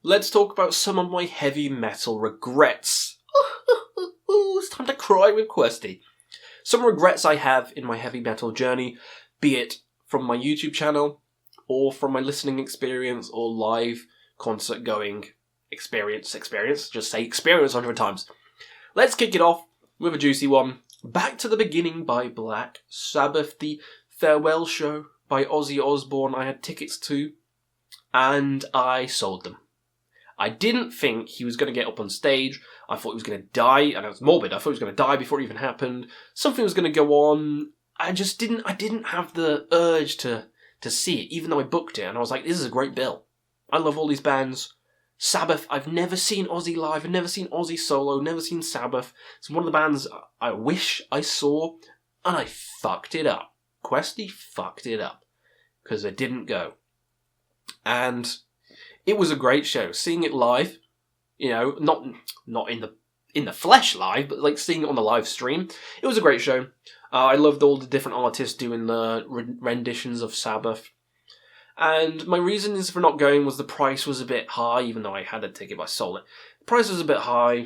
let's talk about some of my heavy metal regrets. It's time to cry with Questy. Some regrets I have in my heavy metal journey, be it from my YouTube channel, or from my listening experience, or live concert going experience, just say experience 100 times. Let's kick it off with a juicy one. Back to the Beginning by Black Sabbath, the farewell show by Ozzy Osbourne I had tickets to, and I sold them. I didn't think he was going to get up on stage. I thought he was going to die, and it was morbid. I thought he was going to die before it even happened. Something was going to go on. I didn't have the urge to see it, even though I booked it, and I was like, this is a great bill. I love all these bands. Sabbath, I've never seen Ozzy live, I've never seen Ozzy solo, never seen Sabbath. It's one of the bands I wish I saw, and I fucked it up. Questy fucked it up, because I didn't go. And it was a great show. Seeing it live, not in the flesh live, but like seeing it on the live stream, it was a great show. I loved all the different artists doing the renditions of Sabbath. And my reasons for not going was the price was a bit high, even though I had a ticket, but I sold it. The price was a bit high.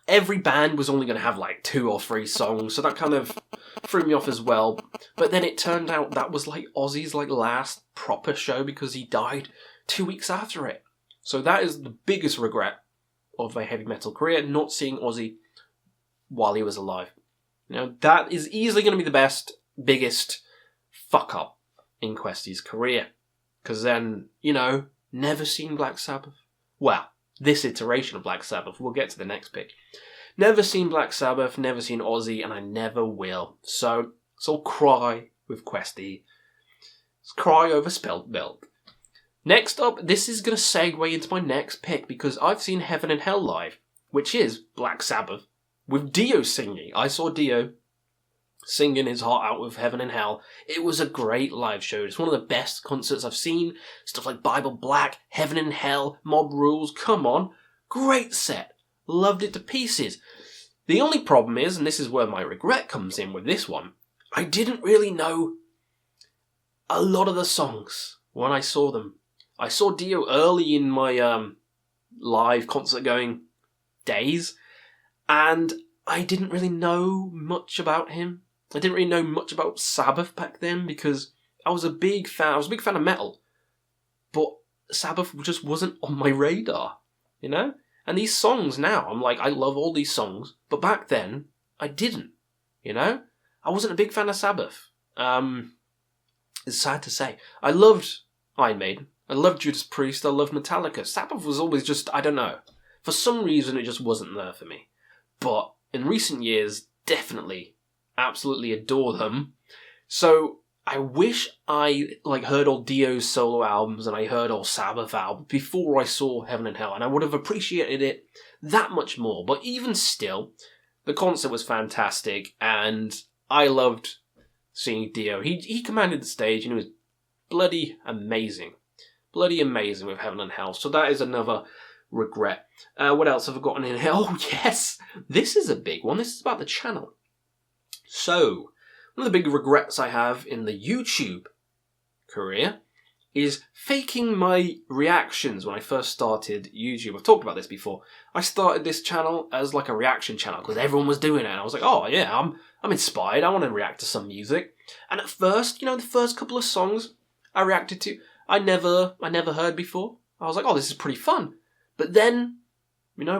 Every band was only going to have like 2 or 3 songs, so that kind of threw me off as well. But then it turned out that was like Ozzy's like last proper show because he died 2 weeks after it. So that is the biggest regret of my heavy metal career, not seeing Ozzy while he was alive. That is easily going to be the biggest fuck up in Questy's career. Because then, never seen Black Sabbath. Well, this iteration of Black Sabbath. We'll get to the next pick. Never seen Black Sabbath, never seen Ozzy, and I never will. So I'll cry with Questy. Let's cry over spilt milk. Next up, this is going to segue into my next pick, because I've seen Heaven and Hell live, which is Black Sabbath, with Dio singing. I saw Dio singing his heart out with Heaven and Hell. It was a great live show. It's one of the best concerts I've seen. Stuff like Bible Black, Heaven and Hell, Mob Rules. Come on. Great set. Loved it to pieces. The only problem is, and this is where my regret comes in with this one, I didn't really know a lot of the songs when I saw them. I saw Dio early in my live concert going days, and I didn't really know much about him. I didn't really know much about Sabbath back then because I was a big fan of metal, but Sabbath just wasn't on my radar, And these songs now, I'm like, I love all these songs, but back then, I didn't, I wasn't a big fan of Sabbath. It's sad to say. I loved Iron Maiden. I loved Judas Priest. I loved Metallica. Sabbath was always just, I don't know. For some reason, it just wasn't there for me. But in recent years, definitely, absolutely adore them. So I wish I heard all Dio's solo albums and I heard all Sabbath albums before I saw Heaven and Hell, and I would have appreciated it that much more. But even still, the concert was fantastic, and I loved seeing Dio. He commanded the stage, and it was bloody amazing. Bloody amazing with Heaven and Hell. So that is another regret. What else have I gotten in here? Oh, yes! This is a big one. This is about the channel. So, one of the big regrets I have in the YouTube career is faking my reactions when I first started YouTube. I've talked about this before. I started this channel as like a reaction channel because everyone was doing it, and I was like, oh yeah, I'm inspired. I want to react to some music. And at first, the first couple of songs I reacted to, I never heard before. I was like, oh, this is pretty fun. But then,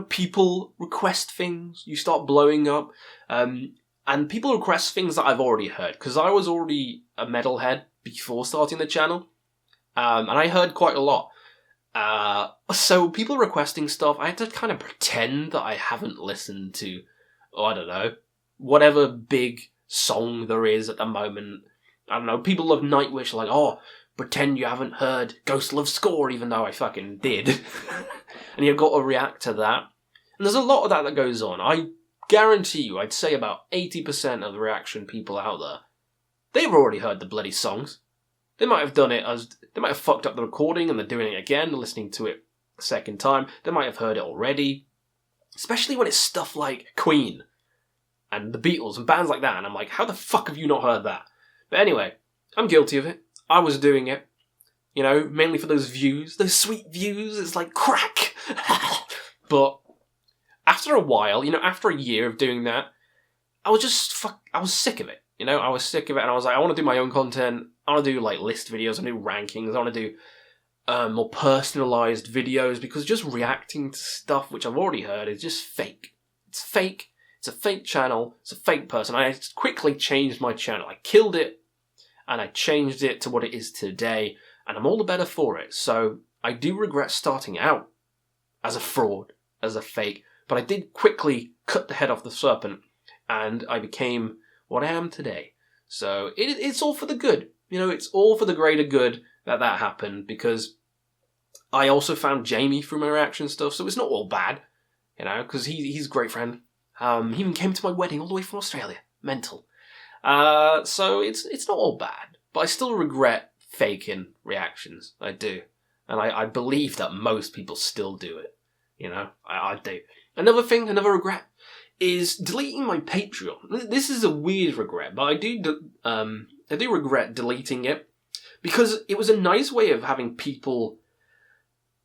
people request things. You start blowing up. And people request things that I've already heard. Because I was already a metalhead before starting the channel. And I heard quite a lot. So people requesting stuff, I had to kind of pretend that I haven't listened to, I don't know, whatever big song there is at the moment. I don't know, people love Nightwish, like, oh, pretend you haven't heard Ghost Love Score, even though I fucking did. And you've got to react to that. And there's a lot of that goes on. I guarantee you, I'd say about 80% of the reaction people out there, they've already heard the bloody songs. They might have done it they might have fucked up the recording and they're doing it again, listening to it a second time. They might have heard it already. Especially when it's stuff like Queen and the Beatles and bands like that. And I'm like, how the fuck have you not heard that? But anyway, I'm guilty of it. I was doing it. You know, mainly for those views, those sweet views. It's like crack. But after a while, you know, after a year of doing that, I was sick of it. You know, I was sick of it, and I was like, I want to do my own content. I want to do like list videos. I want to do rankings. I want to do more personalized videos, because just reacting to stuff which I've already heard is just fake. It's fake. It's a fake channel. It's a fake person. I quickly changed my channel. I killed it, and I changed it to what it is today, and I'm all the better for it. So I do regret starting out as a fraud, as a fake, but I did quickly cut the head off the serpent, and I became what I am today. So it's all for the good. You know, it's all for the greater good that happened, because I also found Jamie through my reaction stuff, so it's not all bad, you know, because he's a great friend. He even came to my wedding all the way from Australia. Mental. So it's not all bad, but I still regret faking reactions. I do. And I believe that most people still do it. You know, I do. Another regret is deleting my Patreon. This is a weird regret, but I do regret deleting it, because it was a nice way of having people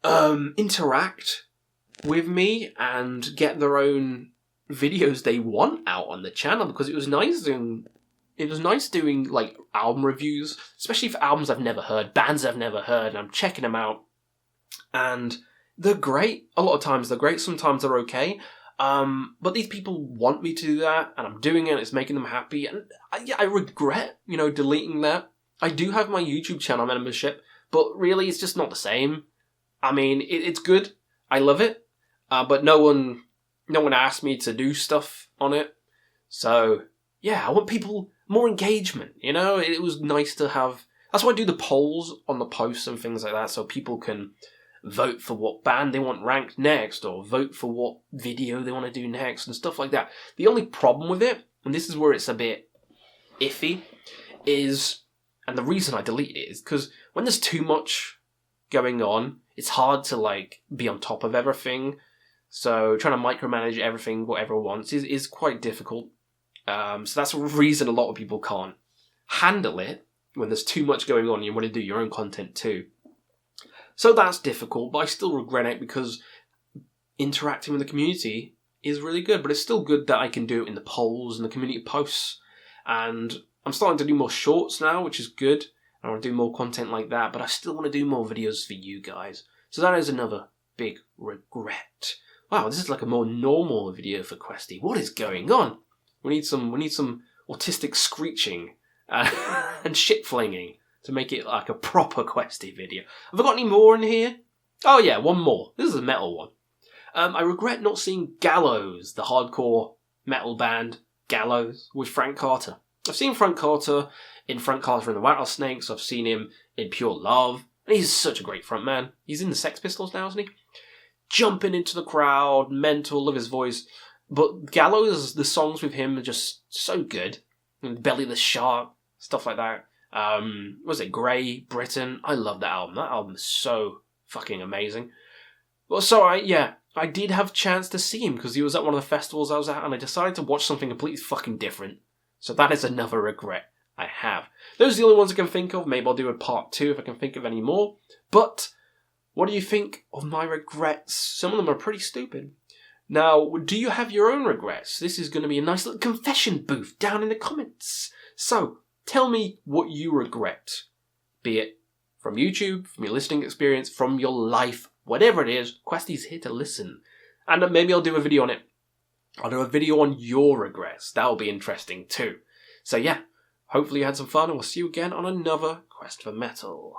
interact with me and get their own videos they want out on the channel, because it was nice doing like album reviews, especially for albums I've never heard, bands I've never heard, and I'm checking them out, and they're great. A lot of times they're great, sometimes they're okay. But these people want me to do that, and I'm doing it, it's making them happy, and I regret, you know, deleting that. I do have my YouTube channel membership, but really it's just not the same. I mean, it's good, I love it, but no one asked me to do stuff on it. So, yeah, I want more engagement, you know? It was nice to have... That's why I do the polls on the posts and things like that, so people can vote for what band they want ranked next, or vote for what video they want to do next, and stuff like that. The only problem with it, and this is where it's a bit iffy, is, and the reason I deleted it is because when there's too much going on, it's hard to like be on top of everything. So trying to micromanage everything, what everyone wants, is quite difficult. So that's a reason a lot of people can't handle it when there's too much going on and you want to do your own content too. So that's difficult, but I still regret it, because interacting with the community is really good, but it's still good that I can do it in the polls and the community posts. And I'm starting to do more shorts now, which is good. I want to do more content like that, but I still want to do more videos for you guys. So that is another big regret. Wow, this is like a more normal video for Questy. What is going on? We need some autistic screeching and shit flinging to make it like a proper Questy video. Have I got any more in here? Oh yeah, one more. This is a metal one. I regret not seeing Gallows, the hardcore metal band Gallows, with Frank Carter. I've seen Frank Carter in the Rattlesnakes. I've seen him in Pure Love. And he's such a great frontman. He's in the Sex Pistols now, isn't he? Jumping into the crowd, mental, love his voice. But Gallows, the songs with him are just so good. And Belly the Shark, stuff like that. Was it Grey, Britain? I love that album. That album is so fucking amazing. Well, so I did have a chance to see him, because he was at one of the festivals I was at, and I decided to watch something completely fucking different. So that is another regret I have. Those are the only ones I can think of. Maybe I'll do a part 2 if I can think of any more. But what do you think of my regrets? Some of them are pretty stupid. Now, do you have your own regrets? This is going to be a nice little confession booth down in the comments. So, tell me what you regret. Be it from YouTube, from your listening experience, from your life, whatever it is. Questy's here to listen. And maybe I'll do a video on it. I'll do a video on your regrets. That'll be interesting too. So yeah, hopefully you had some fun, and we'll see you again on another Quest for Metal.